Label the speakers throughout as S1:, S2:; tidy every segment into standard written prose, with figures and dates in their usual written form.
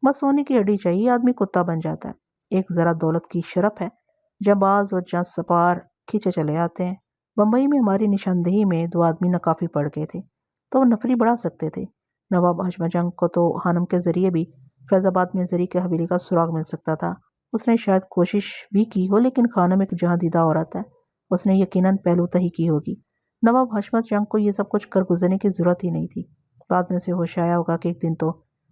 S1: بس سونے کی ہڈی چاہیے، آدمی کتا بن جاتا ہے۔ ایک ذرا دولت کی شرف ہے، جب باز اور جس سپار کھینچے چلے آتے ہیں۔ بمبئی میں ہماری نشاندہی میں 2 آدمی ناکافی پڑ گئے تھے تو وہ نفری بڑھا سکتے تھے۔ نواب حشمت جنگ کو تو خانم کے ذریعے بھی فیض آباد میں زری کے حویلی کا سراغ مل سکتا تھا۔ اس نے شاید کوشش بھی کی ہو، لیکن خانم ایک جہاں دیدہ عورت ہے، اس نے یقیناً پہلو تہی کی ہوگی۔ نواب حشمت جنگ کو یہ سب کچھ کر گزرنے کی ضرورت ہی نہیں تھی۔ بعد میں اسے ہوش آیا ہوگا کہ ایک دن تو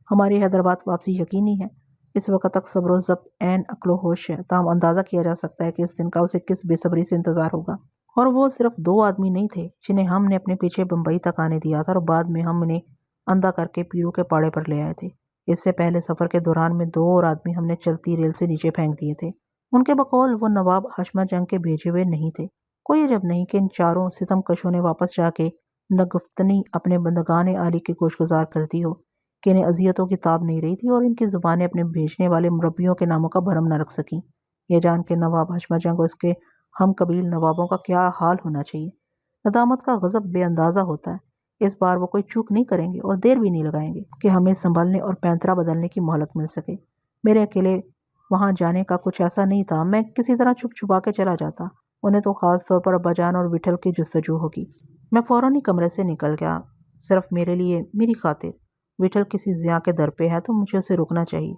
S1: ہماری حیدرآباد واپسی یقینی ہے۔ اس وقت تک صبر و ضبط عین عقل و ہوش ہے، تاہم اندازہ کیا جا سکتا ہے کہ اس دن کا اسے کس بے صبری سے انتظار ہوگا۔ اور وہ صرف 2 آدمی نہیں تھے جنہیں ہم نے اپنے پیچھے بمبئی تک آنے دیا تھا اور بعد میں ہم انہیں اندھا کر کے پیرو کے پاڑے پر لے آئے تھے۔ اس سے پہلے سفر کے دوران میں 2 اور آدمی ہم نے چلتی ریل سے نیچے پھینک دیے تھے۔ ان کے بقول وہ نواب حشمت جنگ کے بھیجے ہوئے نہیں تھے۔ کوئی عجب نہیں کہ ان 4 ستم کشوں نے واپس جا کے نگفتنی اپنے بندگان عالی کے گوش گزار کر دی ہو کہ انہیں اذیتوں کی تاب نہیں رہی تھی اور ان کی زبانیں اپنے بھیجنے والے مربیوں کے ناموں کا بھرم نہ رکھ سکیں۔ یہ جان کے نواب حشمت جنگ اور اس کے ہم قبیل نوابوں کا کیا حال ہونا چاہیے۔ ندامت کا غضب بے اندازہ ہوتا ہے۔ اس بار وہ کوئی چوک نہیں کریں گے اور دیر بھی نہیں لگائیں گے کہ ہمیں سنبھلنے اور پینترا بدلنے کی مہلت مل سکے۔ میرے اکیلے وہاں جانے کا کچھ ایسا نہیں تھا، میں کسی طرح چھپ چھپا کے چلا جاتا۔ انہیں تو خاص طور پر ابا جان اور وٹھل کی جستجو ہوگی۔ میں فوراً ہی کمرے سے نکل گیا، صرف میرے لیے، میری خاطر۔ وٹھل کسی ضیاء کے در پہ ہے تو مجھے اسے رکنا چاہیے۔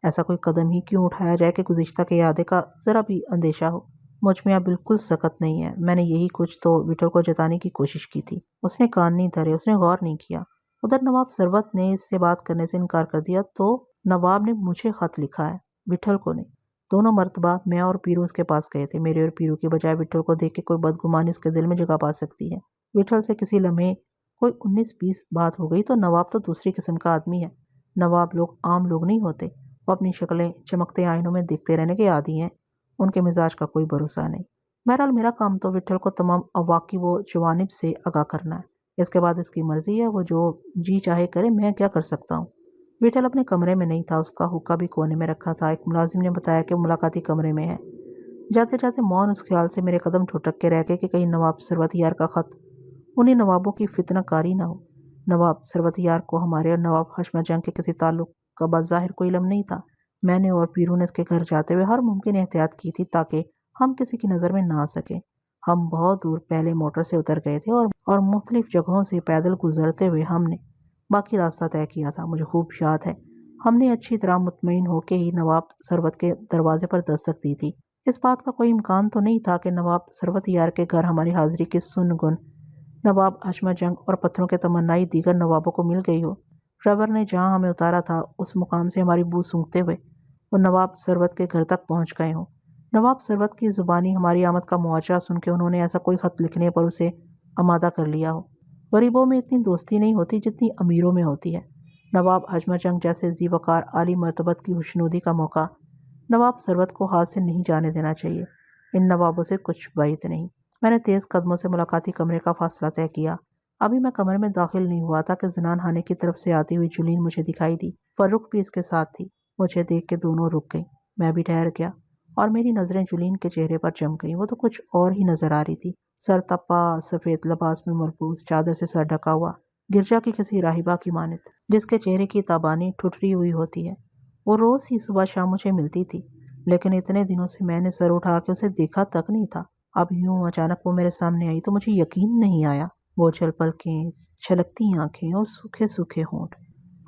S1: ایسا کوئی قدم ہی کیوں اٹھایا جائے کہ گزشتہ کے اعادے کا ذرا بھی اندیشہ ہو۔ مجھ میں اب بالکل سکت نہیں ہے۔ میں نے یہی کچھ تو وٹھل کو جتانے کی کوشش کی تھی۔ اس نے کان نہیں دھرے، اس نے غور نہیں کیا۔ ادھر نواب ثروت نے اس سے بات کرنے سے انکار کر دیا تو نواب نے مجھے خط لکھا ہے، وٹھل کو نہیں۔ دونوں مرتبہ میں اور پیرو اس کے پاس گئے تھے۔ میرے اور پیرو کی بجائے وٹھل کو دیکھ کے کوئی بدگمانی اس کے دل میں جگہ پا سکتی ہے۔ وٹھل سے کسی لمحے کوئی 19-20 بات ہو گئی تو نواب تو دوسری قسم کا آدمی ہے۔ نواب لوگ عام لوگ نہیں ہوتے، وہ اپنی شکلیں چمکتے آئینوں میں دیکھتے رہنے کے عادی ہیں، ان کے مزاج کا کوئی بھروسہ نہیں۔ بہرحال میرا کام تو وٹھل کو تمام عواقب و جوانب سے آگاہ کرنا ہے۔ اس کے بعد اس کی مرضی ہے، وہ جو جی چاہے کرے، میں کیا کر سکتا ہوں۔ وٹھل اپنے کمرے میں نہیں تھا، اس کا حقہ بھی کونے میں رکھا تھا۔ ایک ملازم نے بتایا کہ وہ ملاقاتی کمرے میں ہے۔ جاتے جاتے مون اس خیال سے میرے قدم ٹھٹک کے رہ گئے کہ کہیں نواب ثروت یار کا خط انہیں نوابوں کی فتنہ کاری نہ ہو۔ نواب ثروت یار کو ہمارے اور نواب حشمت جنگ کے کسی تعلق کا بظاہر کوئی علم نہیں تھا۔ میں نے اور پیرو نے اس کے گھر جاتے ہوئے ہر ممکن احتیاط کی تھی تاکہ ہم کسی کی نظر میں نہ آ سکیں۔ ہم بہت دور پہلے موٹر سے اتر گئے تھے اور مختلف جگہوں سے پیدل گزرتے ہوئے ہم نے باقی راستہ طے کیا تھا۔ مجھے خوب یاد ہے ہم نے اچھی طرح مطمئن ہو کے ہی نواب ثروت کے دروازے پر دستک دی تھی۔ اس بات کا کوئی امکان تو نہیں تھا کہ نواب ثروت یار کے گھر ہماری حاضری کی سن گن نواب حشمت جنگ اور پتھروں کے تمنائی دیگر نوابوں کو مل گئی ہو۔ ڈرائیور نے جہاں ہمیں اتارا تھا اس مقام سے ہماری بو سونگھتے ہوئے وہ نواب ثروت کے گھر تک پہنچ گئے ہوں۔ نواب ثروت کی زبانی ہماری آمد کا مواجرہ سن کے انہوں نے ایسا کوئی خط لکھنے پر اسے آمادہ کر لیا ہو۔ غریبوں میں اتنی دوستی نہیں ہوتی جتنی امیروں میں ہوتی ہے۔ نواب حشمت جنگ جیسے ذی وقار عالی مرتبت کی خوشنودی کا موقع نواب ثروت کو ہاتھ سے نہیں جانے دینا چاہیے۔ ان نوابوں سے کچھ بعید نہیں۔ میں نے تیز قدموں سے ملاقاتی کمرے کا فاصلہ طے کیا۔ ابھی میں کمرے میں داخل نہیں ہوا تھا کہ زنان خانے کی طرف سے آتی ہوئی جولین مجھے دکھائی دی۔ فرخ بھی اس کے ساتھ تھی۔ مجھے دیکھ کے دونوں رک گئیں۔ میں بھی ٹھہر گیا اور میری نظریں جولین کے چہرے پر جم گئیں۔ وہ تو کچھ اور ہی نظر آ رہی تھی۔ سر تپا، سفید لباس میں ملبوس، چادر سے سر ڈھکا ہوا، گرجا کی کسی راہبہ کی مانند، جس کے چہرے کی تابانی ٹھٹری ہوئی ہوتی ہے۔ وہ روز ہی صبح شام مجھے ملتی تھی، لیکن اتنے دنوں سے میں نے سر اٹھا کے اسے دیکھا تک نہیں تھا۔ اب یوں اچانک وہ میرے سامنے آئی تو مجھے یقین نہیں آیا۔ بوجھل پلکیں، چھلکتی آنکھیں اور سوکھے سوکھے ہونٹ۔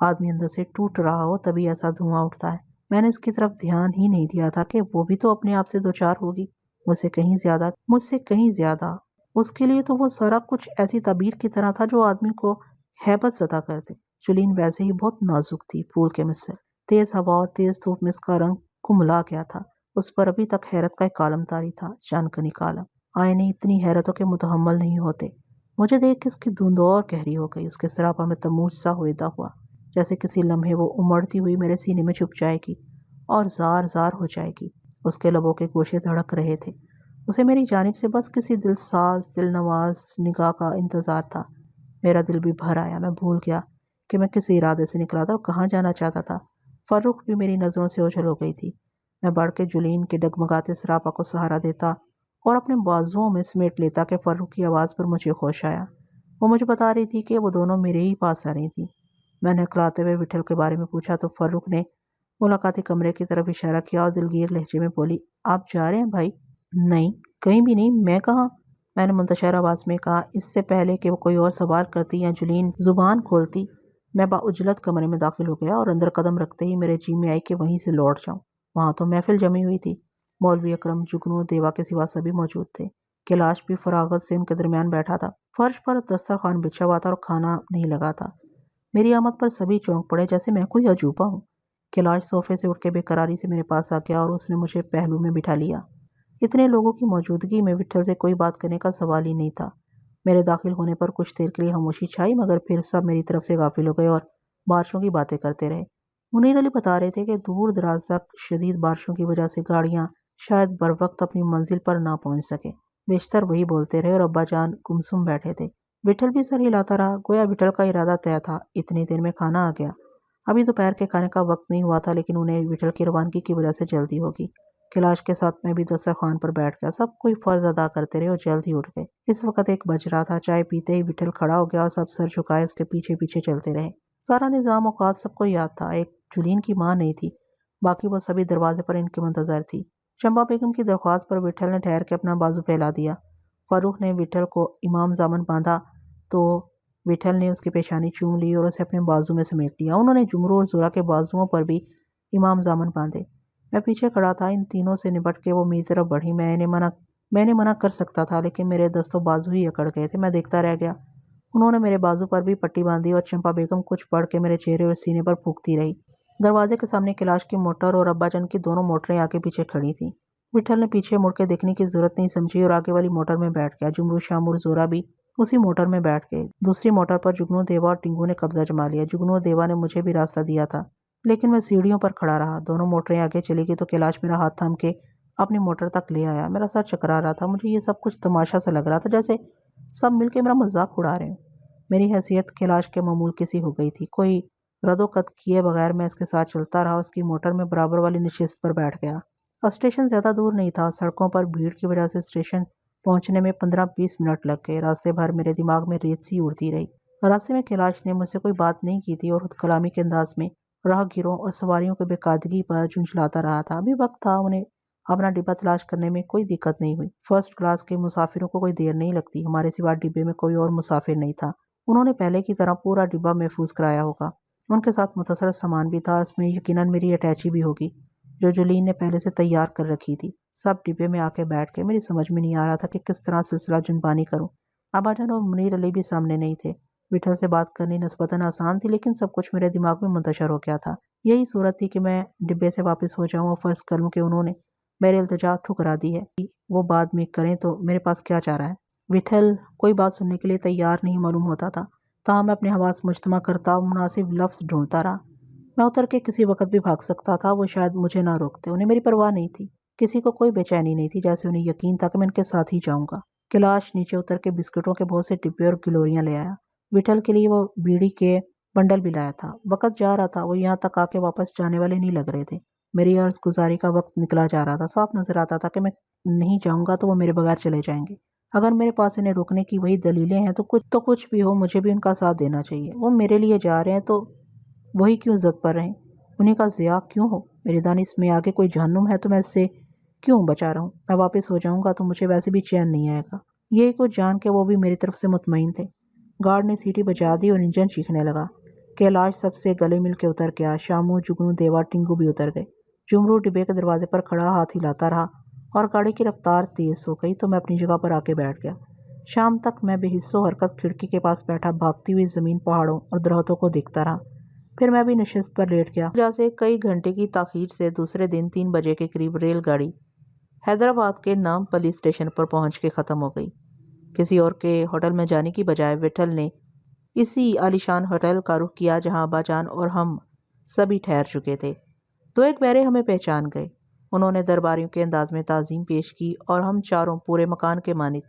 S1: آدمی اندر سے ٹوٹ رہا ہو تبھی ایسا دھواں اٹھتا ہے۔ میں نے اس کی طرف دھیان ہی نہیں دیا تھا کہ وہ بھی تو اپنے آپ سے دوچار ہوگی، مجھ سے کہیں زیادہ۔ اس کے لیے تو وہ سارا کچھ ایسی تعبیر کی طرح تھا جو آدمی کو ہیبت زدہ کر دے۔ جولین ویسے ہی بہت نازک تھی، پھول کے مثل۔ تیز ہوا اور تیز دھوپ میں اس کا رنگ کملا گیا تھا۔ اس پر ابھی تک حیرت کا ایک عالم طاری تھا، چانکنی کا عالم۔ آئینے اتنی حیرتوں کے متحمل نہیں ہوتے۔ مجھے دیکھ کے اس کی دھند اور گہری ہو گئی۔ اس کے سراپا میں تموج سا ہویدا ہوا، جیسے کسی لمحے وہ امڑتی ہوئی میرے سینے میں چھپ جائے گی اور زار زار ہو جائے گی۔ اس کے لبوں کے گوشے دھڑک رہے تھے۔ اسے میری جانب سے بس کسی دل نواز نگاہ کا انتظار تھا۔ میرا دل بھی بھر آیا۔ میں بھول گیا کہ میں کس ارادے سے نکلا تھا اور کہاں جانا چاہتا تھا۔ فرخ بھی میری نظروں سے اوجھل ہو گئی تھی۔ میں بڑھ کے جولین کے ڈگمگاتے سراپا کو سہارا دیتا اور اپنے بازوؤں میں سمیٹ لیتا کہ فرخ کی آواز پر مجھے ہوش آیا۔ وہ مجھے بتا رہی تھی کہ وہ دونوں میرے ہی پاس آ رہی تھیں۔ میں نے ہکلاتے ہوئے وٹھل کے بارے میں پوچھا تو فرخ نے ملاقاتی کمرے کی طرف اشارہ کیا اور دلگیر لہجے میں بولی، آپ جا رہے ہیں بھائی؟ نہیں، کہیں بھی نہیں، میں کہاں؟ میں نے منتشر آواز میں کہا، اس سے پہلے کہ وہ کوئی اور سوال کرتی یا جولین زبان کھولتی میں باعجلت کمرے میں داخل ہو گیا اور اندر قدم رکھتے ہی میرے جی میں آئی کہ وہیں سے لوٹ جاؤں۔ وہاں تو محفل جمی ہوئی تھی۔ مولوی اکرم، جگنو، دیوا کے سوا سبھی موجود تھے۔ کیلاش بھی فراغت سے ان کے درمیان بیٹھا تھا۔ فرش پر دسترخوان بچھا ہوا تھا اور کھانا نہیں لگا تھا۔ میری آمد پر سبھی چونک پڑے جیسے میں کوئی عجوبہ ہوں۔ کیلاش صوفے سے اٹھ کے بے قراری سے میرے پاس آ گیا اور اس نے مجھے پہلو میں بٹھا لیا۔ اتنے لوگوں کی موجودگی میں وٹھل سے کوئی بات کرنے کا سوال ہی نہیں تھا۔ میرے داخل ہونے پر کچھ دیر کے لیے خاموشی چھائی، مگر پھر سب میری طرف سے غافل ہو گئے اور بارشوں کی باتیں کرتے رہے۔ منیر علی بتا رہے تھے کہ دور دراز تک شدید بارشوں کی وجہ سے گاڑیاں شاید بر وقت اپنی منزل پر نہ پہنچ سکے۔ بیشتر وہی بولتے رہے اور ابا جان گمسم بیٹھے تھے۔ وٹھل بھی سر ہلاتا رہا، گویا وٹھل کا ارادہ طے تھا۔ اتنی دیر میں کھانا آ گیا۔ ابھی دوپہر کے کھانے کا وقت نہیں ہوا تھا، لیکن انہیں وٹھل کی روانگی کی وجہ سے جلدی ہوگی۔ کیلاش کے ساتھ میں بھی دسترخوان پر بیٹھ گیا۔ سب کوئی فرض ادا کرتے رہے اور جلد ہی اٹھ گئے۔ اس وقت 1 بج رہا تھا۔ چائے پیتے ہی وٹھل کھڑا ہو گیا اور سب سر جھکائے اس کے پیچھے پیچھے چلتے رہے۔ سارا نظام اوقات سب کو یاد تھا۔ ایک جولین کی ماں نہیں تھی، باقی وہ سبھی دروازے پر ان کے منتظر تھی۔ چمپا بیگم کی درخواست پر وٹھل نے ٹھہر کے اپنا بازو پھیلا دیا۔ فاروق نے وٹھل کو امام زامن باندھا تو وٹھل نے اس کی پیشانی چوم لی اور اسے اپنے بازو میں سمیٹ لیا۔ انہوں نے جمرو اور زورا کے بازوؤں پر بھی امام زامن باندھے۔ میں پیچھے کھڑا تھا۔ ان تینوں سے نپٹ کے وہ میری طرف بڑھی۔ میں نے منع کر سکتا تھا، لیکن میرے دست و بازو ہی اکڑ گئے تھے۔ میں دیکھتا رہ گیا۔ انہوں نے میرے بازو پر بھی پٹی باندھی اور چمپا بیگم کچھ پڑھ کے میرے چہرے اور سینے پر پھونکتی رہی۔ دروازے کے سامنے کیلاش کی موٹر اور ابا جان کی دونوں موٹریں آگے پیچھے کھڑی تھیں۔ وٹھل نے پیچھے مڑ کے دیکھنے کی ضرورت نہیں سمجھی اور آگے والی موٹر میں بیٹھ گیا۔ جمرو، شامور، زورا بھی اسی موٹر میں بیٹھ گئے۔ دوسری موٹر پر جگنو، دیوا اور ٹنگو نے قبضہ جما لیا۔ جگنو اور دیوا نے مجھے بھی راستہ دیا تھا، لیکن میں سیڑھیوں پر کھڑا رہا۔ دونوں موٹریں آگے چلی گئی تو کیلاش میرا ہاتھ تھام کے اپنی موٹر تک لے آیا۔ میرا سر چکرا رہا تھا۔ مجھے یہ سب کچھ تماشا سا لگ رہا تھا، جیسے سب مل کے میرا مذاق اڑا رہے ہوں۔ میری حیثیت کیلاش کے معمول کی سی ہو گئی تھی۔ کوئی رد و قد کیے بغیر میں اس کے ساتھ چلتا رہا۔ اس کی موٹر میں برابر والی نشست پر بیٹھ گیا۔ اسٹیشن زیادہ دور نہیں تھا۔ سڑکوں پر بھیڑ کی وجہ سے اسٹیشن پہنچنے میں 15-20 منٹ لگ گئے۔ راستے بھر میرے دماغ میں ریت سی اڑتی رہی۔ راستے میں کیلاش نے مجھ سے کوئی بات نہیں کی تھی اور خود کلامی کے انداز میں راہ گیروں اور سواریوں کے بے قاعدگی پر جھنجھلاتا رہا تھا۔ ابھی وقت تھا، انہیں اپنا ڈبہ تلاش کرنے میں کوئی دقت نہیں ہوئی۔ فرسٹ کلاس کے مسافروں کو کوئی دیر نہیں لگتی۔ ہمارے سوا ڈبے میں کوئی اور مسافر نہیں تھا۔ انہوں نے پہلے کی طرح پورا ڈبہ محفوظ کرایا ہوگا۔ ان کے ساتھ متصل سامان بھی تھا۔ اس میں یقیناً میری اٹیچی بھی ہوگی، جو جولین نے پہلے سے تیار کر رکھی تھی۔ سب ڈبے میں آ کے بیٹھ گئے۔ میری سمجھ میں نہیں آ رہا تھا کہ کس طرح سلسلہ جنبانی کروں۔ ابا جان اور منیر علی بھی سامنے نہیں تھے۔ وٹھل سے بات کرنی نسبتاً آسان تھی، لیکن سب کچھ میرے دماغ میں منتشر ہو گیا تھا۔ یہی صورت تھی کہ میں ڈبے سے واپس ہو جاؤں اور فرض کر لوں کہ انہوں نے میرے التجا ٹھکرا دی ہے۔ وہ بعد میں کریں تو میرے پاس کیا چارہ ہے؟ وٹھل کوئی بات سننے کے لیے تیار نہیں معلوم ہوتا تھا، تاہم میں اپنے حواس مجتمع کرتا اور مناسب لفظ ڈھونڈتا رہا۔ میں اتر کے کسی وقت بھی بھاگ سکتا تھا۔ وہ شاید مجھے نہ روکتے۔ انہیں میری پرواہ نہیں تھی۔ کسی کو کوئی بے چینی نہیں تھی، جیسے انہیں یقین تھا کہ میں ان کے ساتھ ہی جاؤں گا۔ کیلاش نیچے اتر کے بسکٹوں کے بہت سے ڈبے اور گلوریاں لے آیا۔ وٹھل کے لیے وہ بیڑی کے بنڈل بھی لایا تھا۔ وقت جا رہا تھا۔ وہ یہاں تک آ کے واپس جانے والے نہیں لگ رہے تھے۔ میری عرض گزاری کا وقت نکلا جا رہا تھا۔ صاف نظر آتا تھا کہ میں نہیں جاؤں گا تو وہ میرے بغیر چلے جائیں گے۔ اگر میرے پاس انہیں روکنے کی وہی دلیلیں ہیں تو کچھ بھی ہو، مجھے بھی ان کا ساتھ دینا چاہیے۔ وہ میرے لیے جا رہے ہیں تو وہی کیوں ضد پر رہیں؟ انہیں کا ضیاع کیوں ہو؟ میری دانش میں آگے کوئی جہنم ہے تو میں اس سے کیوں بچا رہا ہوں؟ میں واپس ہو جاؤں گا تو مجھے ویسے بھی چین نہیں آئے گا۔ یہی کچھ جان کے وہ بھی میری طرف سے مطمئن تھے۔ گارڈ نے سیٹی بجا دی اور انجن چیخنے لگا۔ کیلاش سب سے گلے مل کے اتر گیا۔ شامو، جگنو، دیوا، ٹنگو بھی اتر گئے۔ جمرو ڈبے کے دروازے پر کھڑا ہاتھ ہلاتا رہا اور گاڑی کی رفتار تیز ہو گئی تو میں اپنی جگہ پر آ کے بیٹھ گیا۔ شام تک میں بے حس و حرکت کھڑکی کے پاس بیٹھا بھاگتی ہوئی زمین، پہاڑوں اور درختوں کو دیکھتا رہا۔ پھر میں بھی نشست پر لیٹ گیا۔ وجہ سے کئی گھنٹے کی تاخیر سے دوسرے دن 3 بجے کے قریب ریل گاڑی حیدرآباد کے نامپلی اسٹیشن پر پہنچ کے ختم ہو گئی۔ کسی اور کے ہوٹل میں جانے کی بجائے وٹھل نے اسی عالیشان ہوٹل کا رخ کیا جہاں ابا جان اور ہم سبھی ٹھہر چکے تھے۔ 2-1 بہرے ہمیں پہچان گئے۔ انہوں نے درباریوں کے انداز میں تعظیم پیش کی اور ہم چاروں پورے مکان کے مانند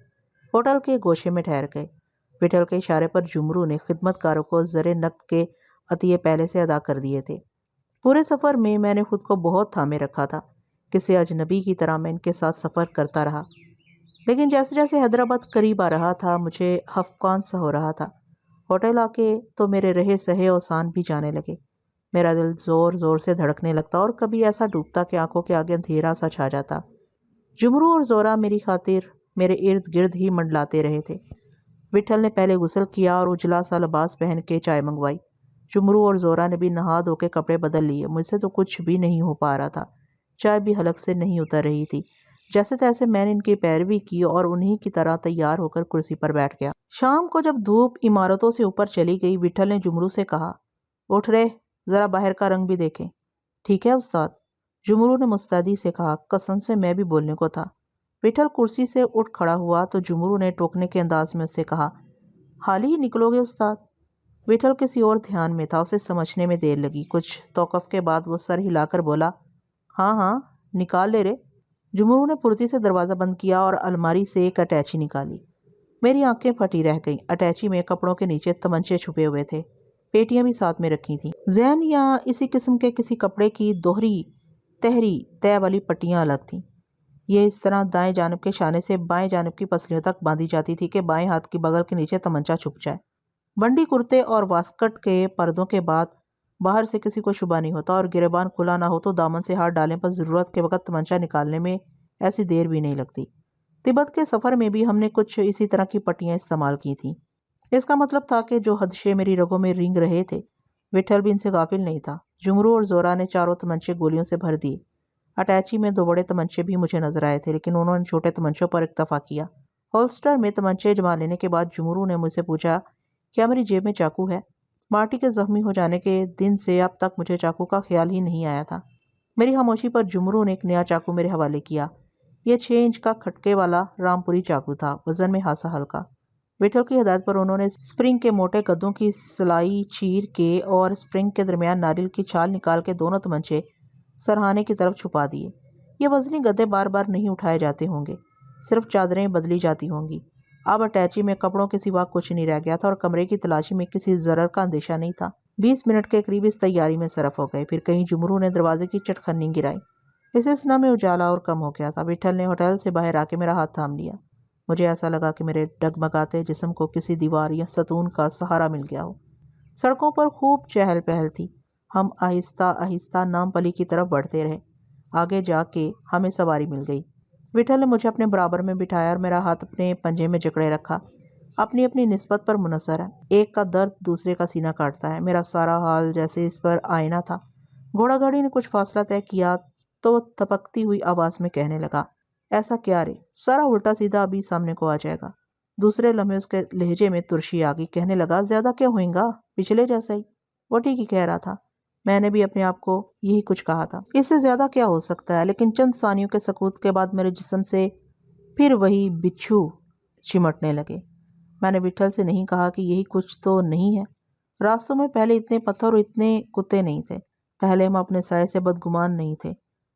S1: ہوٹل کے گوشے میں ٹھہر گئے۔ وٹھل کے اشارے پر جمرو نے خدمت کاروں کو زر نقد کے عطیے پہلے سے ادا کر دیے تھے۔ پورے سفر میں میں نے خود کو بہت تھامے رکھا تھا۔ کسی اجنبی کی طرح میں ان کے ساتھ سفر کرتا رہا، لیکن جیسے جیسے حیدرآباد قریب آ رہا تھا مجھے خفقان سا ہو رہا تھا۔ ہوٹل آ کے تو میرے رہے سہے اوسان بھی جانے لگے۔ میرا دل زور زور سے دھڑکنے لگتا اور کبھی ایسا ڈوبتا کہ آنکھوں کے آگے اندھیرا سا چھا جاتا۔ جمرو اور زورا میری خاطر میرے ارد گرد ہی منڈلاتے رہے تھے۔ وٹھل نے پہلے غسل کیا اور اجلا سا لباس پہن کے چائے منگوائی۔ جمرو اور زورا نے بھی نہا دھو کے کپڑے بدل لیے۔ مجھ سے تو کچھ بھی نہیں ہو پا رہا تھا، چائے بھی حلق سے نہیں اتر رہی تھی۔ جیسے تیسے میں نے ان کی پیروی کی اور انہی کی طرح تیار ہو کر کرسی پر بیٹھ گیا۔ شام کو جب دھوپ عمارتوں سے اوپر چلی گئی، وٹھل نے جمرو سے کہا، اٹھ رے، ذرا باہر کا رنگ بھی دیکھیں۔ ٹھیک ہے استاد، جمرو نے مستعدی سے کہا۔ قسم سے میں بھی بولنے کو تھا۔ وٹھل کرسی سے اٹھ کھڑا ہوا تو جمرو نے ٹوکنے کے انداز میں اس سے کہا، حال ہی نکلو گے استاد؟ وٹھل کسی اور دھیان میں تھا، اسے سمجھنے میں دیر لگی۔ کچھ توقف کے بعد وہ سر ہلا کر بولا، ہاں ہاں نکال لے رے۔ جمرو نے پھرتی سے دروازہ بند کیا اور الماری سے ایک اٹیچی نکالی۔ میری آنکھیں پھٹی رہ گئیں۔ اٹیچی میں کپڑوں کے نیچے تمنچے چھپے ہوئے تھے، پیٹیاں بھی ساتھ میں رکھی تھیں۔ زین یا اسی قسم کے کسی کپڑے کی دوہری تہری تہ والی پٹیاں الگ تھیں۔ یہ اس طرح دائیں جانب کے شانے سے بائیں جانب کی پسلیوں تک باندھی جاتی تھی کہ بائیں ہاتھ کی بغل کے نیچے تمنچا چھپ جائے۔ بنڈی کرتے اور واسکٹ کے پردوں کے بعد باہر سے کسی کو شبہ نہیں ہوتا، اور گریبان کھلا نہ ہو تو دامن سے ہاتھ ڈالنے پر ضرورت کے وقت تمنچا نکالنے میں ایسی دیر بھی نہیں لگتی۔ تبت کے سفر میں بھی ہم نے کچھ اسی طرح کی پٹیاں استعمال کی تھیں۔ اس کا مطلب تھا کہ جو حدشے میری رگوں میں رینگ رہے تھے، وٹھل بھی ان سے غافل نہیں تھا۔ جمرو اور زورا نے چاروں تمنچے گولیوں سے بھر دیے۔ اٹیچی میں دو بڑے تمنچے بھی مجھے نظر آئے تھے، لیکن انہوں نے چھوٹے تمنچوں پر اکتفا کیا۔ ہولسٹر میں تمنچے جما لینے کے بعد جمرو نے مجھ سے پوچھا، کیا میری جیب میں چاقو ہے؟ مارٹی کے زخمی ہو جانے کے دن سے اب تک مجھے چاقو کا خیال ہی نہیں آیا تھا۔ میری خاموشی پر جمرو نے ایک نیا چاقو میرے حوالے کیا۔ یہ 6 انچ کا کھٹکے والا رامپوری چاقو تھا، وزن میں خاصا ہلکا۔ وٹھل کی ہدایت پر انہوں نے اسپرنگ کے موٹے گدوں کی سلائی چیر کے اور اسپرنگ کے درمیان ناریل کی چھال نکال کے دونوں تمنچے سرہانے کی طرف چھپا دیے۔ یہ وزنی گدے بار بار نہیں اٹھائے جاتے ہوں گے، صرف چادریں بدلی جاتی ہوں گی۔ اب اٹیچی میں کپڑوں کے سوا کچھ نہیں رہ گیا تھا اور کمرے کی تلاشی میں کسی ضرر کا اندیشہ نہیں تھا۔ 20 منٹ کے قریب اس تیاری میں صرف ہو گئے، پھر کہیں جمرو نے دروازے کی چٹخنی گرائی۔ اس اسنا میں اجالا اور کم ہو گیا تھا۔ وٹھل نے ہوٹل سے باہر آ کے میرا ہاتھ تھام لیا۔ مجھے ایسا لگا کہ میرے ڈگمگاتے جسم کو کسی دیوار یا ستون کا سہارا مل گیا ہو۔ سڑکوں پر خوب چہل پہل تھی۔ ہم آہستہ آہستہ نامپلی کی طرف بڑھتے رہے۔ آگے جا کے ہمیں سواری مل گئی۔ وٹھل نے مجھے اپنے برابر میں بٹھایا اور میرا ہاتھ اپنے پنجے میں جکڑے رکھا۔ اپنی اپنی نسبت پر منحصر ہے، ایک کا درد دوسرے کا سینہ کاٹتا ہے۔ میرا سارا حال جیسے اس پر آئینہ تھا۔ گھوڑا گاڑی نے کچھ فاصلہ طے کیا تو تپکتی ہوئی آواز میں کہنے لگا، ایسا کیا رے، سارا الٹا سیدھا ابھی سامنے کو آ جائے گا۔ دوسرے لمحے اس کے لہجے میں ترشی آ گئی، کہنے لگا، زیادہ کیا ہوئیں گا، پچھلے جیسا ہی۔ وہ ٹھیک ہی کہہ رہا تھا، میں نے بھی اپنے آپ کو یہی کچھ کہا تھا۔ اس سے زیادہ کیا ہو سکتا ہے؟ لیکن چند ثانیوں کے سکوت کے بعد میرے جسم سے پھر وہی بچھو چمٹنے لگے۔ میں نے وٹھل سے نہیں کہا کہ یہی کچھ تو نہیں ہے؟ راستوں میں پہلے اتنے پتھر اور اتنے کتے نہیں تھے، پہلے ہم اپنے سائے سے بدگمان نہیں تھے،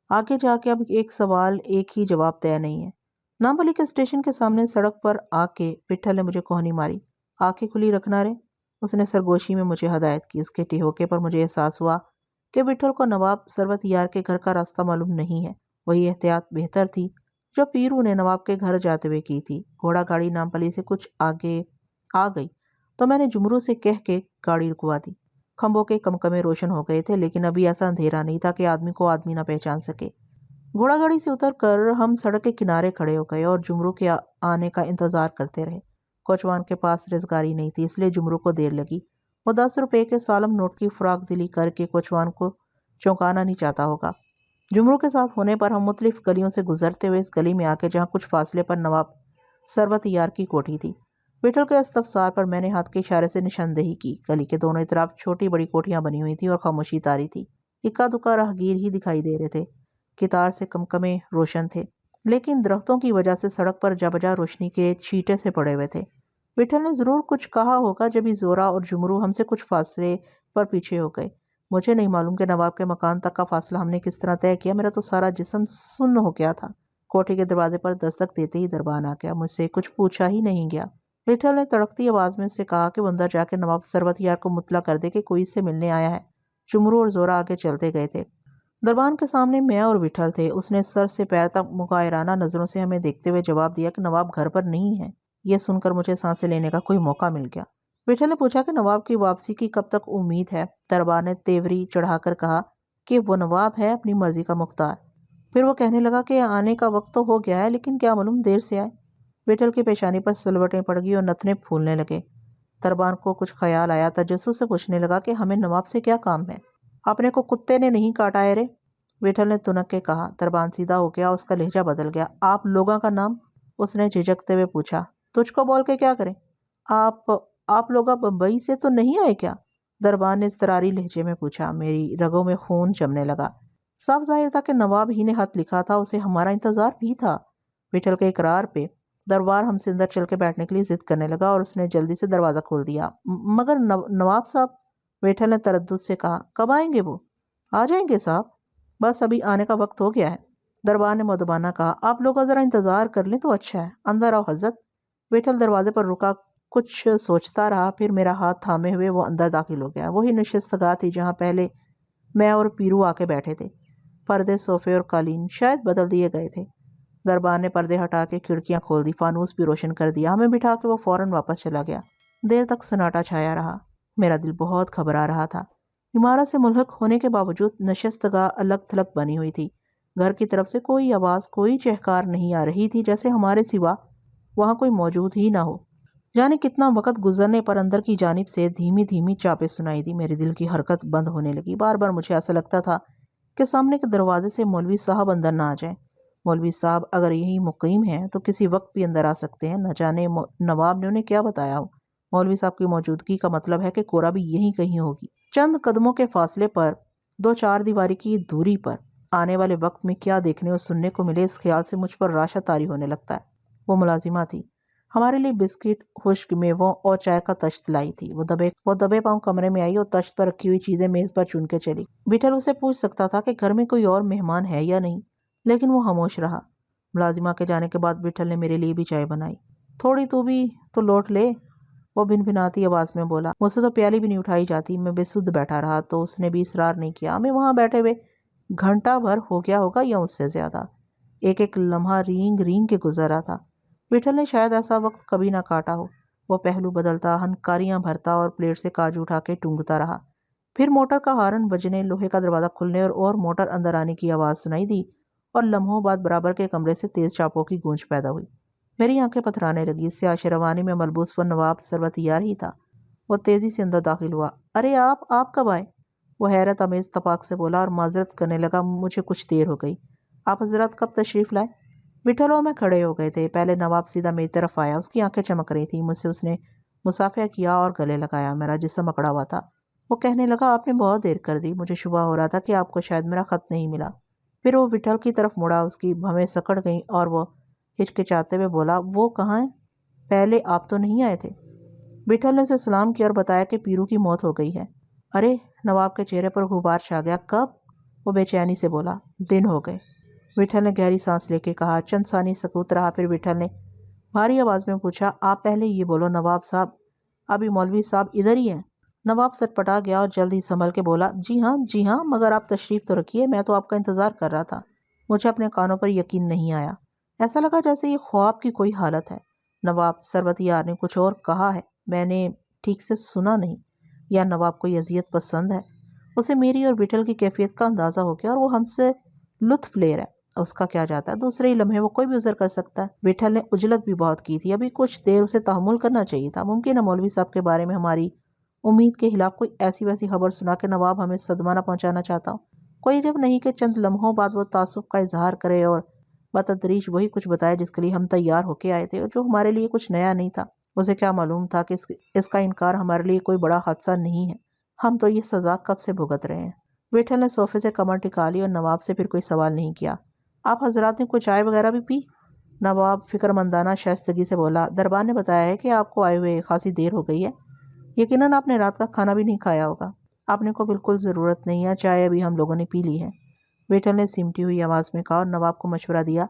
S1: آگے جا کے اب ایک سوال ایک ہی جواب طے نہیں ہے۔ نامپلی کے اسٹیشن کے سامنے سڑک پر آ کے وٹھل نے مجھے کوہنی ماری، آنکھیں کھلی رکھنا رے۔ اس نے سرگوشی میں مجھے ہدایت کی۔ اس کے ٹھہوکے پر مجھے احساس ہوا کہ وٹھل کو نواب ثروت یار کے گھر کا راستہ معلوم نہیں ہے۔ وہی احتیاط بہتر تھی جو پیرو نے نواب کے گھر جاتے ہوئے کی تھی۔ گھوڑا گاڑی نامپلی سے کچھ آگے آ گئی تو میں نے جمرو سے کہہ کے گاڑی رکوا دی۔ کھمبوں کے کمکمے روشن ہو گئے تھے، لیکن ابھی ایسا اندھیرا نہیں تھا کہ آدمی کو آدمی نہ پہچان سکے۔ گھوڑا گاڑی سے اتر کر ہم سڑک کے کنارے کھڑے ہو گئے اور جمرو کے آنے کا انتظار کرتے رہے۔ کوچوان کے پاس رزگاری نہیں تھی، اس لیے جمرو کو دیر لگی۔ وہ 10 روپے کے سالم نوٹ کی فراق دلی کر کے کوچوان کو چونکانا نہیں چاہتا ہوگا۔ جمرو کے ساتھ ہونے پر ہم مختلف گلیوں سے گزرتے ہوئے اس گلی میں آ کے جہاں کچھ فاصلے پر نواب ثروت یار کی کوٹھی تھی۔ وٹھل کے استفسار پر میں نے ہاتھ کے اشارے سے نشاندہی کی۔ گلی کے دونوں اطراف چھوٹی بڑی کوٹھیاں بنی ہوئی تھیں اور خاموشی طاری تھی۔ اکا دکا راہگیر ہی دکھائی دے رہے تھے، قطار سے کمکمے روشن تھے، لیکن درختوں کی وجہ سے سڑک پر جا بجا روشنی کے چھیٹے سے پڑے ہوئے تھے۔ وٹھل نے ضرور کچھ کہا ہوگا جبھی زورا اور جمرو ہم سے کچھ فاصلے پر پیچھے ہو گئے۔ مجھے نہیں معلوم کہ نواب کے مکان تک کا فاصلہ ہم نے کس طرح طے کیا۔ میرا تو سارا جسم سن ہو گیا تھا۔ کوٹھی کے دروازے پر دستک دیتے ہی دربان آ گیا، مجھ سے کچھ پوچھا ہی نہیں گیا۔ وٹھل نے تڑکتی آواز میں اس سے کہا کہ وہ اندر جا کے نواب ثروت یار کو مطلع کر دے کہ کوئی اس سے ملنے آیا ہے۔ جمرو اور زورا آگے چلتے گئے تھے۔ دربان کے سامنے میں اور وٹھل تھے۔ اس نے سر سے پیر تک مغائرانہ نظروں سے ہمیں دیکھتے ہوئے جواب دیا کہ نواب گھر پر نہیں ہے۔ یہ سن کر مجھے سانسیں لینے کا کوئی موقع مل گیا۔ وٹھل نے پوچھا کہ نواب کی واپسی کی کب تک امید ہے؟ دربار نے تیوری چڑھا کر کہا کہ وہ نواب ہے اپنی مرضی کا مختار۔ پھر وہ کہنے لگا کہ آنے کا وقت تو ہو گیا ہے، لیکن کیا معلوم دیر سے آئے۔ وٹھل کی پیشانی پر سلوٹیں پڑ گئی اور نتنے پھولنے لگے۔ دربان کو کچھ خیال آیا، تجسس سے پوچھنے لگا کہ ہمیں نواب سے کیا کام ہے؟ اپنے کو کتے نے نہیں کاٹا ہے رے؟ وٹھل نے تنک کے کہا۔ دربان سیدھا ہو گیا، اس کا لہجہ بدل گیا۔ آپ لوگوں کا نام؟ اس نے جھجکتے ہوئے پوچھا۔ تجھ کو بول کے کیا کریں؟ آپ لوگ بمبئی سے تو نہیں آئے کیا؟ دربان نے اضطراری لہجے میں پوچھا۔ میری رگوں میں خون جمنے لگا۔ صاف ظاہر تھا کہ نواب ہی نے خط لکھا تھا، اسے ہمارا انتظار بھی تھا۔ وٹھل کے اقرار پہ دربار ہم سے اندر چل کے بیٹھنے کے لیے ضد کرنے لگا اور اس نے جلدی سے دروازہ کھول دیا۔ مگر نواب صاحب؟ وٹھل نے تردد سے کہا۔ کب آئیں گے وہ؟ آ جائیں گے صاحب، بس ابھی آنے کا وقت ہو گیا ہے۔ دربار نے مؤدبانہ کہا۔ آپ لوگ ذرا انتظار کر لیں تو اچھا ہے۔ اندر آؤ حضرت۔ وٹھل دروازے پر رکا، کچھ سوچتا رہا، پھر میرا ہاتھ تھامے ہوئے وہ اندر داخل ہو گیا۔ وہی نشستگاہ تھی جہاں پہلے میں اور پیرو آ کے بیٹھے تھے۔ پردے، صوفے اور قالین شاید بدل دیے گئے تھے۔ دربار نے پردے ہٹا کے کھڑکیاں کھول دی، فانوس بھی روشن کر دیا۔ ہمیں بٹھا کے وہ فوراً واپس چلا گیا۔ دیر تک سناٹا چھایا رہا۔ میرا دل بہت گھبرا رہا تھا۔ عمارت سے ملحق ہونے کے باوجود نشستگاہ الگ تھلگ بنی ہوئی تھی۔ گھر کی طرف سے کوئی آواز، کوئی چہکار نہیں آ رہی تھی، جیسے ہمارے سوا وہاں کوئی موجود ہی نہ ہو۔ جانے کتنا وقت گزرنے پر اندر کی جانب سے دھیمی دھیمی چاپیں سنائی دی۔ میرے دل کی حرکت بند ہونے لگی۔ بار بار مجھے ایسا لگتا تھا کہ سامنے کے دروازے سے مولوی صاحب اندر نہ آ جائیں۔ مولوی صاحب اگر یہی مقیم ہیں تو کسی وقت بھی اندر آ سکتے ہیں، نہ جانے نواب نے انہیں کیا بتایا ہو۔ مولوی صاحب کی موجودگی کا مطلب ہے کہ کورا بھی یہیں کہیں ہوگی۔ چند قدموں کے فاصلے پر، دو چار دیواری کی دوری پر، آنے والے وقت میں کیا دیکھنے اور سننے کو ملے، اس خیال سے مجھ پر راشا طاری ہونے لگتا ہے۔ وہ ملازمہ تھی، ہمارے لیے بسکٹ، خشک میووں اور چائے کا تشت لائی تھی۔ وہ دبے پاؤں کمرے میں آئی اور تشت پر رکھی ہوئی چیزیں میز پر چن کے چلی۔ وٹھل اسے پوچھ سکتا تھا کہ گھر میں کوئی اور مہمان ہے یا نہیں، لیکن وہ خاموش رہا۔ ملازمہ کے جانے کے بعد وٹھل نے میرے لیے بھی چائے بنائی۔ تھوڑی تو بھی تو لوٹ لے، وہ بھنبھناتی آواز میں بولا۔ مجھ سے تو پیالی بھی نہیں اٹھائی جاتی۔ میں بے سدھ بیٹھا رہا تو اس نے بھی اصرار نہیں کیا۔ ہمیں وہاں بیٹھے ہوئے گھنٹہ بھر ہو گیا ہوگا یا اس سے زیادہ۔ ایک ایک لمحہ رینگ رینگ کے گزر رہا تھا۔ وٹھل نے شاید ایسا وقت کبھی نہ کاٹا ہو۔ وہ پہلو بدلتا، ہنکاریاں بھرتا اور پلیٹ سے کاجو اٹھا کے ٹونگتا رہا۔ پھر موٹر کا ہارن بجنے، لوہے کا دروازہ کھلنے اور موٹر اندر آنے کی آواز سنائی دی اور لمحوں بعد برابر کے کمرے سے تیز چاپوں کی گونج پیدا ہوئی۔ میری آنکھیں پتھرانے لگی۔ سیاہ شیروانی میں ملبوس وہ نواب ثروت یار ہی تھا۔ وہ تیزی سے اندر داخل ہوا۔ ارے آپ کب آئے؟ وہ حیرت امیز تپاک سے بولا اور معذرت کرنے لگا، مجھے کچھ دیر ہو گئی۔ آپ حضرات کب تشریف لائے؟ وٹھل اور میں کھڑے ہو گئے تھے۔ پہلے نواب سیدھا میری طرف آیا، اس کی آنکھیں چمک رہی تھیں۔ مجھ سے اس نے مصافحہ کیا اور گلے لگایا۔ میرا جسم اکڑا ہوا تھا۔ وہ کہنے لگا، آپ نے بہت دیر کر دی، مجھے شبہ ہو رہا تھا کہ آپ کو شاید میرا خط نہیں ملا۔ پھر وہ وٹھل کی طرف مڑا، اس کی بھویں سکڑ گئیں اور وہ ہچکچاتے ہوئے بولا، وہ کہاں ہے؟ پہلے آپ تو نہیں آئے تھے۔ وٹھل نے اسے سلام کیا اور بتایا کہ پیرو کی موت ہو گئی ہے۔ ارے! نواب کے چہرے پر غبار چھا گیا۔ کب؟ وہ بے چینی سے بولا۔ دن ہو گئے۔ وٹھل نے گہری سانس لے کے کہا۔ چند ثانیے سکوت رہا، پھر وٹھل نے بھاری آواز میں پوچھا، آپ پہلے یہ بولو نواب صاحب، ابھی مولوی صاحب ادھر ہی ہیں؟ نواب سٹپٹا گیا اور جلد ہی سنبھل کے بولا، جی ہاں، مگر آپ تشریف تو رکھیے، میں تو آپ کا انتظار کر رہا تھا۔ مجھے اپنے کانوں پر یقین نہیں آیا۔ ایسا لگا جیسے یہ خواب کی کوئی حالت ہے۔ نواب ثروت یار نے کچھ اور کہا ہے، میں نے ٹھیک سے سنا نہیں، یا نواب کوئی اذیت پسند ہے؟ اسے میری اور وٹھل کی کیفیت کا اندازہ ہو گیا اور وہ ہم سے لطف لے رہا ہے۔ اس کا کیا جاتا ہے، دوسرے ہی لمحے وہ کوئی بھی عذر کر سکتا ہے۔ وٹھل نے عجلت بھی بہت کی تھی، ابھی کچھ دیر اسے تحمل کرنا چاہیے تھا۔ ممکن ہے مولوی صاحب کے بارے میں ہماری امید کے خلاف کوئی ایسی ویسی خبر سنا کہ نواب ہمیں صدمہ نہ پہنچانا چاہتا ہو۔ کوئی عجب نہیں کہ چند لمحوں بعد وہ تعصب کا اظہار کرے اور بتدریج وہی کچھ بتائے جس کے لیے ہم تیار ہو کے آئے تھے اور جو ہمارے لیے کچھ نیا نہیں تھا۔ اسے کیا معلوم تھا کہ اس کا انکار ہمارے لیے کوئی بڑا حادثہ نہیں ہے، ہم تو یہ سزا کب سے بھگت رہے ہیں۔ وٹھل نے صوفے سے کمر ٹکا لی اور نواب سے پھر کوئی سوال نہیں کیا۔ آپ حضرات نے کوئی چائے وغیرہ بھی پی؟ نواب فکرمندانہ شائستگی سے بولا، دربار نے بتایا ہے کہ آپ کو آئے ہوئے خاصی دیر ہو گئی ہے، یقیناً آپ نے رات کا کھانا بھی نہیں کھایا ہوگا۔ اپنے کو بالکل ضرورت نہیں ہے، چائے ابھی ہم لوگوں نے پی لی ہے، وٹھل نے سمٹی ہوئی آواز میں کہا اور نواب کو مشورہ دیا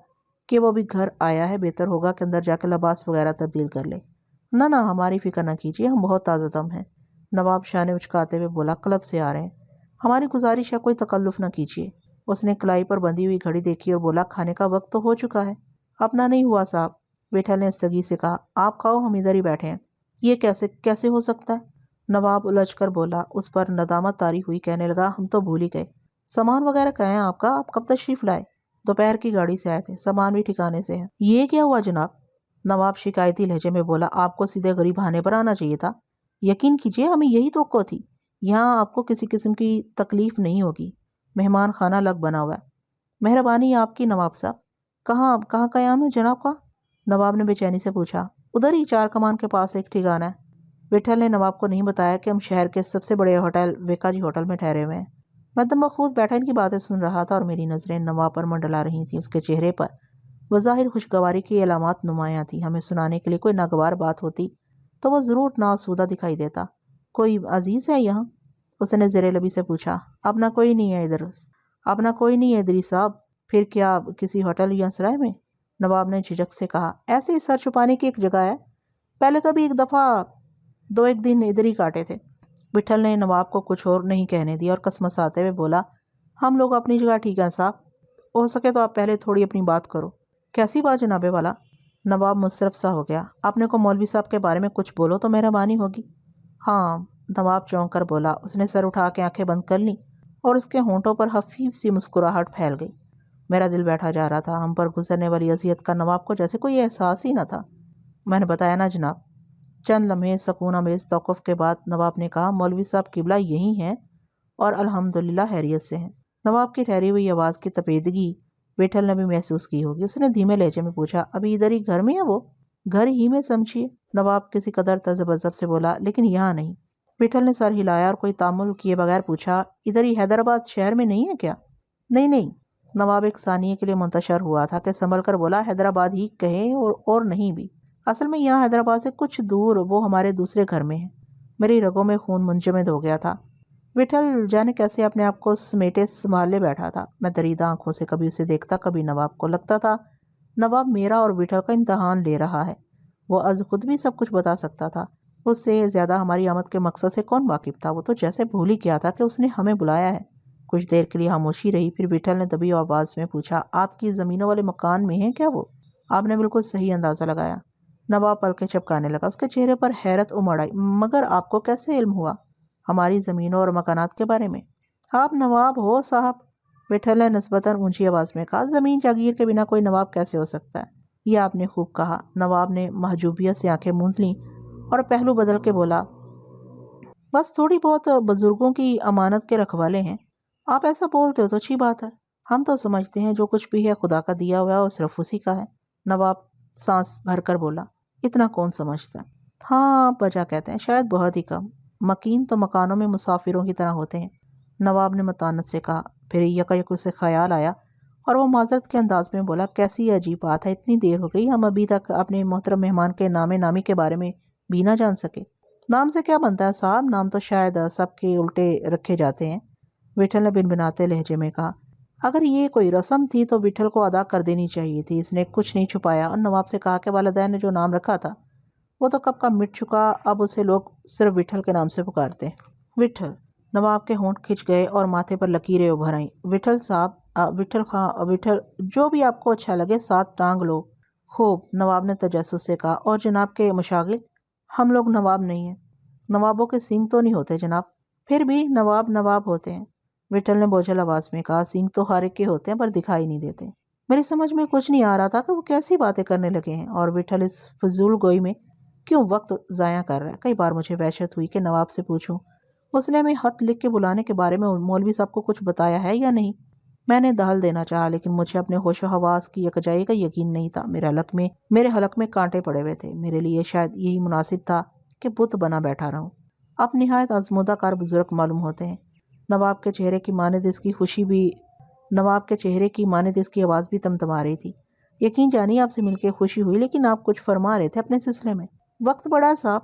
S1: کہ وہ بھی گھر آیا ہے، بہتر ہوگا کہ اندر جا کے لباس وغیرہ تبدیل کر لے۔ نہ ہماری فکر نہ کیجیے، ہم بہت تازہ دم ہیں، نواب شانے اچکاتے ہوئے بولا، کلب سے آ رہے ہیں، ہماری گزارش ہے کوئی تکلف نہ کیجیے۔ اس نے کلائی پر بندھی ہوئی گھڑی دیکھی اور بولا، کھانے کا وقت تو ہو چکا ہے۔ اپنا نہیں ہوا صاحب، وٹھل نے استگی سے کہا، آپ کھاؤ، ہم ادھر ہی بیٹھے ہیں۔ یہ کیسے کیسے ہو سکتا ہے؟ نواب الجھ کر بولا۔ اس پر ندامت طاری ہوئی، کہنے لگا ہم تو بھول ہی گئے، سامان وغیرہ کہاں ہے آپ کا؟ آپ کب تشریف لائے؟ دوپہر کی گاڑی سے آئے تھے، سامان بھی ٹھکانے سے ہے۔ یہ کیا ہوا جناب؟ نواب شکایتی لہجے میں بولا۔ آپ کو سیدھے غریب بہانے پر آنا چاہیے تھا، یقین کیجیے ہمیں یہی توقع تھی، یہاں آپ کو کسی قسم کی تکلیف نہیں ہوگی، مہمان خانہ الگ بنا ہوا ہے۔ مہربانی آپ کی نواب صاحب۔ کہاں قیام ہے جناب کا؟ نواب نے بے چینی سے پوچھا۔ ادھر ہی چار کمان کے پاس ایک ٹھکانہ ہے۔ وٹھل نے نواب کو نہیں بتایا کہ ہم شہر کے سب سے بڑے ہوٹل ویکا جی ہوٹل میں ٹھہرے ہوئے ہیں۔ میں دم بخود بیٹھا ان کی باتیں سن رہا تھا اور میری نظریں نواب پر منڈلا رہی تھیں۔ اس کے چہرے پر بظاہر خوشگواری کی علامات نمایاں تھیں۔ ہمیں سنانے کے لیے کوئی ناگوار بات ہوتی تو وہ ضرور ناسودہ دکھائی دیتا۔ کوئی عزیز ہے یہاں؟ اس نے زیر لبی سے پوچھا۔ اپنا کوئی نہیں ہے ادری صاحب۔ پھر کیا کسی ہوٹل یا سرائے میں؟ نواب نے جھجک سے کہا۔ ایسے ہی سر چھپانے کی ایک جگہ ہے، پہلے کبھی ایک دفعہ 2 دن ادھر ہی کاٹے تھے۔ وٹھل نے نواب کو کچھ اور نہیں کہنے دیا اور کسمساتے ہوئے بولا۔ ہم لوگ اپنی جگہ ٹھیک ہیں صاحب، ہو سکے تو آپ پہلے تھوڑی اپنی بات کرو۔ کیسی بات جناب والا؟ نواب مصرف سا ہو گیا۔ اپنے کو مولوی صاحب کے بارے میں کچھ بولو تو مہربانی ہوگی۔ ہاں، نواب چونک کر بولا۔ اس نے سر اٹھا کے آنکھیں بند کر لیں اور اس کے ہونٹوں پر خفیف سی مسکراہٹ پھیل گئی۔ میرا دل بیٹھا جا رہا تھا۔ ہم پر گزرنے والی اذیت کا نواب کو جیسے کوئی احساس ہی نہ تھا۔ میں نے بتایا نا جناب۔ چند لمحے سکون آمیز توقف کے بعد نواب نے کہا، مولوی صاحب قبلہ یہی ہیں اور الحمدللہ خیریت سے ہیں۔ نواب کی ٹھہری ہوئی آواز کی تپیدگی وٹھل نے بھی محسوس کی ہوگی۔ اس نے دھیمے لہجے میں پوچھا، ابھی ادھر ہی گھر میں ہے وہ؟ گھر ہی میں سمجھیے، نواب کسی قدر تذبذب سے بولا، لیکن یہاں نہیں۔ وٹھل نے سر ہلایا اور کوئی تعامل کیے بغیر پوچھا، ادھر ہی حیدرآباد شہر میں نہیں ہے کیا؟ نہیں۔ نواب ایک ثانیے کے لیے منتشر ہوا تھا کہ سنبھل کر بولا، حیدرآباد ہی کہیں اور نہیں بھی، اصل میں یہاں حیدرآباد سے کچھ دور وہ ہمارے دوسرے گھر میں ہے۔ میری رگوں میں خون منجمد ہو گیا تھا۔ وٹھل جانے کیسے اپنے آپ کو سمیٹے سنبھالے بیٹھا تھا۔ میں دریدہ آنکھوں سے کبھی اسے دیکھتا کبھی نواب کو۔ لگتا تھا نواب میرا اور وٹھل کا امتحان لے رہا ہے۔ وہ از خود بھی سب کچھ بتا سکتا تھا، اس سے زیادہ ہماری آمد کے مقصد سے کون واقف تھا؟ وہ تو جیسے بھول ہی کیا تھا کہ اس نے ہمیں بلایا ہے۔ کچھ دیر کے لیے خاموشی رہی، پھر وٹھل نے دبی آواز میں پوچھا، آپ کی زمینوں والے مکان میں ہیں کیا وہ؟ آپ نے بالکل صحیح اندازہ لگایا۔ نواب پلکیں جھپکانے لگا۔ اس کے چہرے پر حیرت امڑ آئی۔ مگر آپ کو کیسے علم ہوا ہماری زمینوں اور مکانات کے بارے میں؟ آپ نواب ہو صاحب، وٹھل نے نسبتاً اونچی آواز میں کہا۔ زمین جاگیر کے بنا کوئی نواب کیسے ہو سکتا ہے؟ یہ آپ نے خوب کہا۔ نواب نے محجوبیت سے آنکھیں موند لیں اور پہلو بدل کے بولا، بس تھوڑی بہت بزرگوں کی امانت کے رکھوالے ہیں۔ آپ ایسا بولتے ہو تو اچھی بات ہے، ہم تو سمجھتے ہیں جو کچھ بھی ہے خدا کا دیا ہوا ہے اور صرف اسی کا ہے۔ نواب سانس بھر کر بولا، اتنا کون سمجھتا ہے؟ ہاں، بجا کہتے ہیں، شاید بہت ہی کم۔ مکین تو مکانوں میں مسافروں کی طرح ہوتے ہیں، نواب نے متانت سے کہا۔ پھر یک اسے خیال آیا اور وہ معذرت کے انداز میں بولا، کیسی عجیب بات ہے، اتنی دیر ہو گئی، ہم ابھی تک اپنے محترم مہمان کے نامی کے بارے میں بھی نہ جان سکے۔ نام سے کیا بنتا ہے صاحب، نام تو شاید سب کے الٹے رکھے جاتے ہیں، وٹھل نے بنبناتے لہجے میں کہا۔ اگر یہ کوئی رسم تھی تو وٹھل کو ادا کر دینی چاہیے تھی۔ اس نے کچھ نہیں چھپایا اور نواب سے کہا کہ والدین نے جو نام رکھا تھا وہ تو کب کا مٹ چکا، اب اسے لوگ صرف وٹھل کے نام سے پکارتے ہیں۔ وٹھل، نواب کے ہونٹ کھنچ گئے اور ماتھے پر لکیریں ابھر آئیں۔ وٹھل صاحب، وٹھل خان، وٹھل، جو بھی آپ کو اچھا لگے، ساتھ ٹانگ لو۔ خوب، نواب نے تجسس سے کہا۔ اور جناب کے مشاغل؟ ہم لوگ نواب نہیں ہیں، نوابوں کے سینگ تو نہیں ہوتے جناب۔ پھر بھی نواب ہوتے ہیں، وٹھل نے بوجھل آواز میں کہا۔ سینگ تو ہر ایک کے ہوتے ہیں پر دکھائی نہیں دیتے۔ میری سمجھ میں کچھ نہیں آ رہا تھا کہ وہ کیسی باتیں کرنے لگے ہیں اور وٹھل اس فضول گوئی میں کیوں وقت ضائع کر رہا ہے۔ کئی بار مجھے وحشت ہوئی کہ نواب سے پوچھوں، اس نے ہمیں خط لکھ کے بلانے کے بارے میں مولوی صاحب کو کچھ بتایا ہے یا نہیں۔ میں نے دہل دینا چاہا لیکن مجھے اپنے ہوش و حواس کی یکجائی کا یقین نہیں تھا۔ میرے حلق میں کانٹے پڑے ہوئے تھے۔ میرے لیے شاید یہی مناسب تھا کہ بت بنا بیٹھا رہوں۔ اب نہایت آزمودہ کار بزرگ معلوم ہوتے ہیں۔ نواب کے چہرے کی مانند اس کی آواز بھی تمتما رہی تھی۔ یقین جانی آپ سے مل کے خوشی ہوئی، لیکن آپ کچھ فرما رہے تھے اپنے سلسلے میں۔ وقت بڑا ہے صاحب،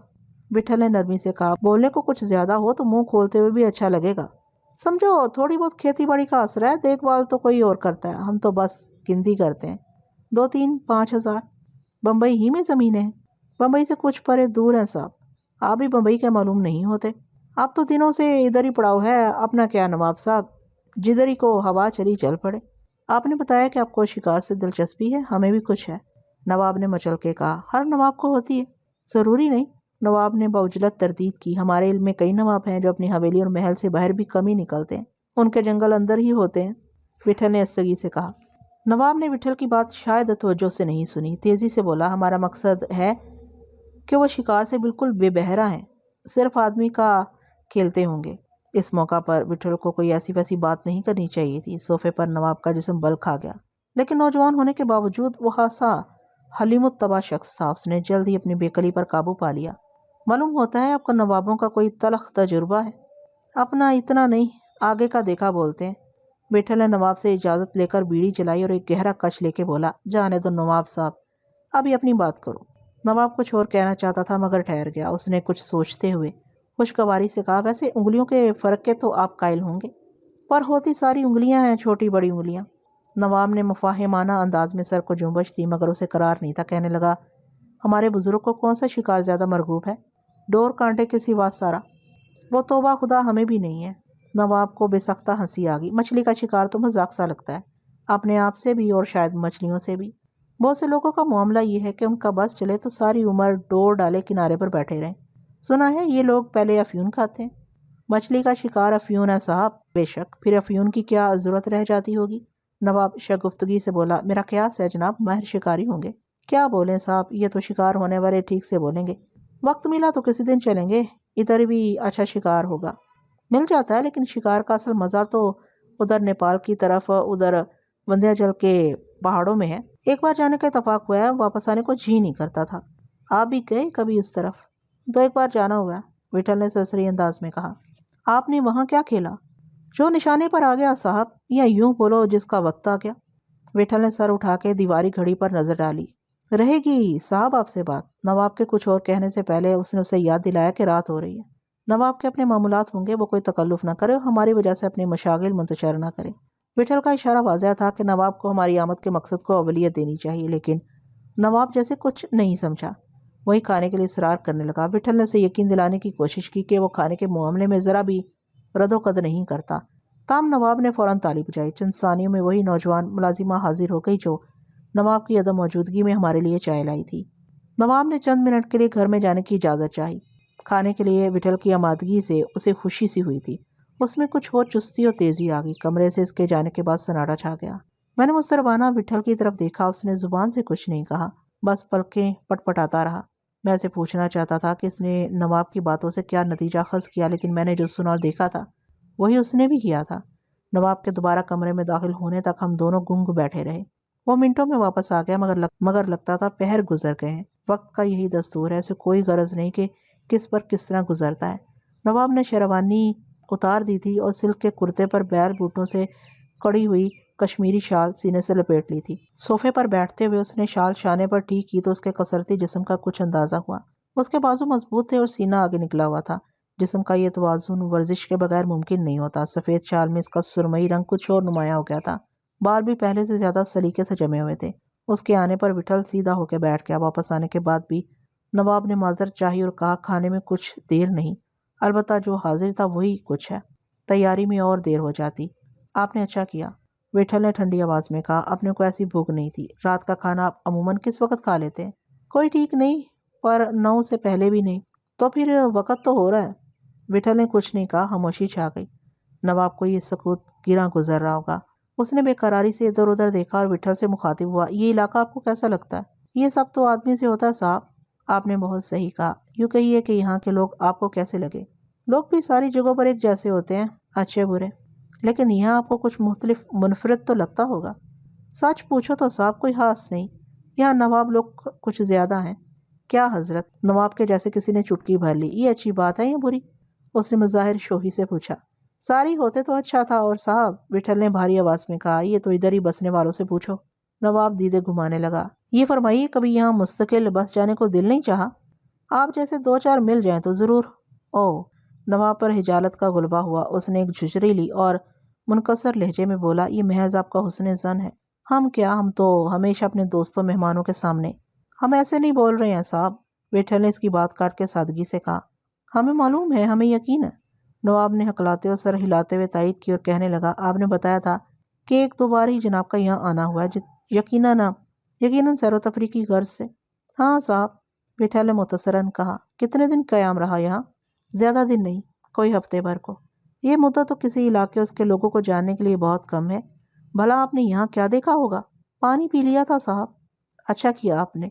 S1: وٹھل نے نرمی سے کہا۔ بولنے کو کچھ زیادہ ہو تو منہ کھولتے ہوئے بھی اچھا لگے گا۔ سمجھو تھوڑی بہت کھیتی باڑی کا اثر ہے، دیکھ بھال تو کوئی اور کرتا ہے، ہم تو بس گنتی کرتے ہیں۔ 2 3 5 ہزار۔ بمبئی ہی میں زمینیں ہیں؟ بمبئی سے کچھ پرے دور ہیں صاحب، آپ بھی بمبئی کے معلوم نہیں ہوتے۔ آپ تو دنوں سے ادھر ہی پڑاؤ ہے، اپنا کیا نواب صاحب، جدھر ہی کو ہوا چلی چل پڑے۔ آپ نے بتایا کہ آپ کو شکار سے دلچسپی ہے، ہمیں بھی کچھ ہے، نواب نے مچل کے کہا۔ ہر نواب کو ہوتی ہے، ضروری نہیں۔ نواب نے بعجلت تردید کی۔ ہمارے علم میں کئی نواب ہیں جو اپنی حویلی اور محل سے باہر بھی کم ہی نکلتے ہیں، ان کے جنگل اندر ہی ہوتے ہیں، وٹھل نے استگی سے کہا۔ نواب نے وٹھل کی بات شاید توجہ سے نہیں سنی، تیزی سے بولا، ہمارا مقصد ہے کہ وہ شکار سے بالکل بے بہرا ہیں، صرف آدمی کا کھیلتے ہوں گے۔ اس موقع پر وٹھل کو کوئی ایسی ویسی بات نہیں کرنی چاہیے تھی۔ صوفے پر نواب کا جسم بل کھا گیا، لیکن نوجوان ہونے کے باوجود وہ خاصا حلیم الطبع شخص تھا۔ اس نے جلد ہی اپنی بےقلی پر قابو پا لیا۔ معلوم ہوتا ہے آپ کو نوابوں کا کوئی تلخ تجربہ ہے۔ اپنا اتنا نہیں، آگے کا دیکھا بولتے ہیں۔ وٹھل نے نواب سے اجازت لے کر بیڑی جلائی اور ایک گہرا کش لے کے بولا، جانے دو نواب صاحب، ابھی اپنی بات کرو۔ نواب کچھ اور کہنا چاہتا تھا مگر ٹھہر گیا۔ اس نے کچھ سوچتے ہوئے خوشگواری سے کہا، ویسے انگلیوں کے فرق کے تو آپ قائل ہوں گے، پر ہوتی ساری انگلیاں ہیں، چھوٹی بڑی انگلیاں۔ نواب نے مفاہمانہ انداز میں سر کو جنبش دی، مگر اسے قرار نہیں تھا۔ کہنے لگا، ہمارے بزرگ کو کون سا شکار زیادہ مرغوب ہے؟ ڈور کانٹے کے سوا سارا۔ وہ توبہ خدا ہمیں بھی نہیں ہے۔ نواب کو بے سختہ ہنسی آ گئی۔ مچھلی کا شکار تو مذاق سا لگتا ہے، اپنے آپ سے بھی اور شاید مچھلیوں سے بھی۔ بہت سے لوگوں کا معاملہ یہ ہے کہ ان کا بس چلے تو ساری عمر ڈور ڈالے کنارے پر بیٹھے رہیں۔ سنا ہے یہ لوگ پہلے افیون کھاتے ہیں۔ مچھلی کا شکار افیون ہے صاحب، بے شک، پھر افیون کی کیا ضرورت رہ جاتی ہوگی؟ نواب شگفتگی سے بولا، میرا قیاس ہے جناب ماہر شکاری ہوں گے۔ کیا بولیں صاحب، یہ تو شکار ہونے والے ٹھیک سے بولیں گے۔ وقت ملا تو کسی دن چلیں گے، ادھر بھی اچھا شکار ہوگا۔ مل جاتا ہے، لیکن شکار کا اصل مزہ تو ادھر نیپال کی طرف، ادھر وندھیاچل کے پہاڑوں میں ہے۔ ایک بار جانے کا اتفاق ہوا ہے، واپس آنے کو جی نہیں کرتا تھا۔ آپ بھی گئے کبھی اس طرف؟ دو ایک بار جانا ہوا ہے، وٹھل نے سرسری انداز میں کہا۔ آپ نے وہاں کیا کھیلا؟ جو نشانے پر آ گیا صاحب، یا یوں بولو جس کا وقت آ گیا۔ وٹھل نے سر اٹھا کے دیواری گھڑی پر نظر ڈالی۔ رہے گی صاحب آپ سے بات؟ نواب کے کچھ اور کہنے سے پہلے اس نے اسے یاد دلایا کہ رات ہو رہی ہے، نواب کے اپنے معاملات ہوں گے، وہ کوئی تکلف نہ کرے اور ہماری وجہ سے اپنے مشاغل منتشر نہ کرے۔ وٹھل کا اشارہ واضح تھا کہ نواب کو ہماری آمد کے مقصد کو اولویت دینی چاہیے، لیکن نواب جیسے کچھ نہیں سمجھا، وہی کھانے کے لیے اصرار کرنے لگا۔ وٹھل نے اسے یقین دلانے کی کوشش کی کہ وہ کھانے کے معاملے میں ذرا بھی رد و قد نہیں کرتا، تاہم نواب نے فوراً تالی بجائی۔ چند ثانیوں میں وہی نوجوان ملازمہ حاضر ہو گئی جو نواب کی عدم موجودگی میں ہمارے لیے چائے لائی تھی۔ نواب نے چند منٹ کے لیے گھر میں جانے کی اجازت چاہی۔ کھانے کے لیے وٹھل کی آمادگی سے اسے خوشی سی ہوئی تھی، اس میں کچھ اور چستی اور تیزی آ گئی۔ کمرے سے اس کے جانے کے بعد سناٹا چھا گیا۔ میں نے مستربانہ وٹھل کی طرف دیکھا، اس نے زبان سے کچھ نہیں کہا، بس پلکیں پٹ پٹاتا رہا۔ میں اسے پوچھنا چاہتا تھا کہ اس نے نواب کی باتوں سے کیا نتیجہ اخذ کیا، لیکن میں نے جو سنا اور دیکھا تھا وہی اس نے بھی کیا تھا۔ نواب کے دوبارہ کمرے میں داخل ہونے تک ہم دونوں گنگ بیٹھے رہے۔ وہ منٹوں میں واپس آ گیا، مگر لگتا تھا پہر گزر گئے ہیں۔ وقت کا یہی دستور ہے، اسے کوئی غرض نہیں کہ کس پر کس طرح گزرتا ہے۔ نواب نے شیروانی اتار دی تھی اور سلک کے کرتے پر بیل بوٹوں سے کڑی ہوئی کشمیری شال سینے سے لپیٹ لی تھی۔ صوفے پر بیٹھتے ہوئے اس نے شال شانے پر ٹیک کی تو اس کے کسرتی جسم کا کچھ اندازہ ہوا۔ اس کے بازو مضبوط تھے اور سینہ آگے نکلا ہوا تھا۔ جسم کا یہ توازن ورزش کے بغیر ممکن نہیں ہوتا۔ سفید شال میں اس کا سرمئی رنگ کچھ اور نمایاں ہو گیا تھا۔ بال بھی پہلے سے زیادہ سلیقے سے جمے ہوئے تھے۔ اس کے آنے پر وٹھل سیدھا ہو کے بیٹھ گیا۔ واپس آنے کے بعد بھی نواب نے معذرت چاہی اور کہا، کھانے میں کچھ دیر نہیں، البتہ جو حاضر تھا وہی کچھ ہے، تیاری میں اور دیر ہو جاتی۔ آپ نے اچھا کیا، وٹھل نے ٹھنڈی آواز میں کہا، اپنے کو ایسی بھوک نہیں تھی۔ رات کا کھانا آپ عموماً کس وقت کھا لیتے ہیں؟ کوئی ٹھیک نہیں، پر 9 سے پہلے بھی نہیں۔ تو پھر وقت تو ہو رہا ہے۔ وٹھل نے کچھ نہیں کہا، خاموشی چھا گئی۔ نواب کو یہ سکوت گراں گزر رہا ہوگا۔ اس نے بے قراری سے ادھر ادھر دیکھا اور وٹھل سے مخاطب ہوا، یہ علاقہ آپ کو کیسا لگتا ہے؟ یہ سب تو آدمی سے ہوتا ہے صاحب۔ آپ نے بہت صحیح کہا۔ یوں کہیے کہ یہاں کے لوگ آپ کو کیسے لگے؟ لوگ بھی ساری جگہوں پر ایک جیسے ہوتے ہیں، اچھے برے، لیکن یہاں آپ کو کچھ مختلف منفرد تو لگتا ہوگا۔ سچ پوچھو تو صاحب کوئی خاص نہیں، یہاں نواب لوگ کچھ زیادہ ہیں۔ کیا حضرت؟ نواب کے جیسے کسی نے چٹکی بھر لی۔ یہ اچھی بات ہے یا بری؟ اس نے مظاہر شوخی سے پوچھا۔ ساری ہوتے تو اچھا تھا، اور صاحب، وٹھل نے بھاری آواز میں کہا، یہ تو ادھر ہی بسنے والوں سے پوچھو۔ نواب دیدے گھمانے لگا۔ یہ فرمائیے کبھی یہاں مستقل بس جانے کو دل نہیں چاہا؟ آپ جیسے 2-4 مل جائیں تو ضرور۔ او، نواب پر حجالت کا غلبہ ہوا۔ اس نے ایک جھجری لی اور منکسر لہجے میں بولا، یہ محض آپ کا حسن ظن ہے۔ ہم کیا، ہم تو ہمیشہ اپنے دوستوں مہمانوں کے سامنے۔ ہم ایسے نہیں بول رہے ہیں صاحب، وٹھل نے اس کی بات کاٹ کے سادگی سے کہا۔ ہمیں معلوم ہے، ہمیں یقین ہے۔ نواب نے ہکلاتے اور سر ہلاتے ہوئے تائید کی اور کہنے لگا، آپ نے بتایا تھا کہ 1-2 بار ہی جناب کا یہاں آنا ہوا ہے، یقیناً سیر و تفریح کی غرض سے۔ ہاں صاحب، بٹھا نے متصراً کہا۔ کتنے دن قیام رہا یہاں؟ زیادہ دن نہیں، کوئی ہفتے بھر کو۔ یہ مدت تو کسی علاقے اس کے لوگوں کو جاننے کے لیے بہت کم ہے۔ بھلا آپ نے یہاں کیا دیکھا ہوگا؟ پانی پی لیا تھا صاحب۔ اچھا کیا آپ نے،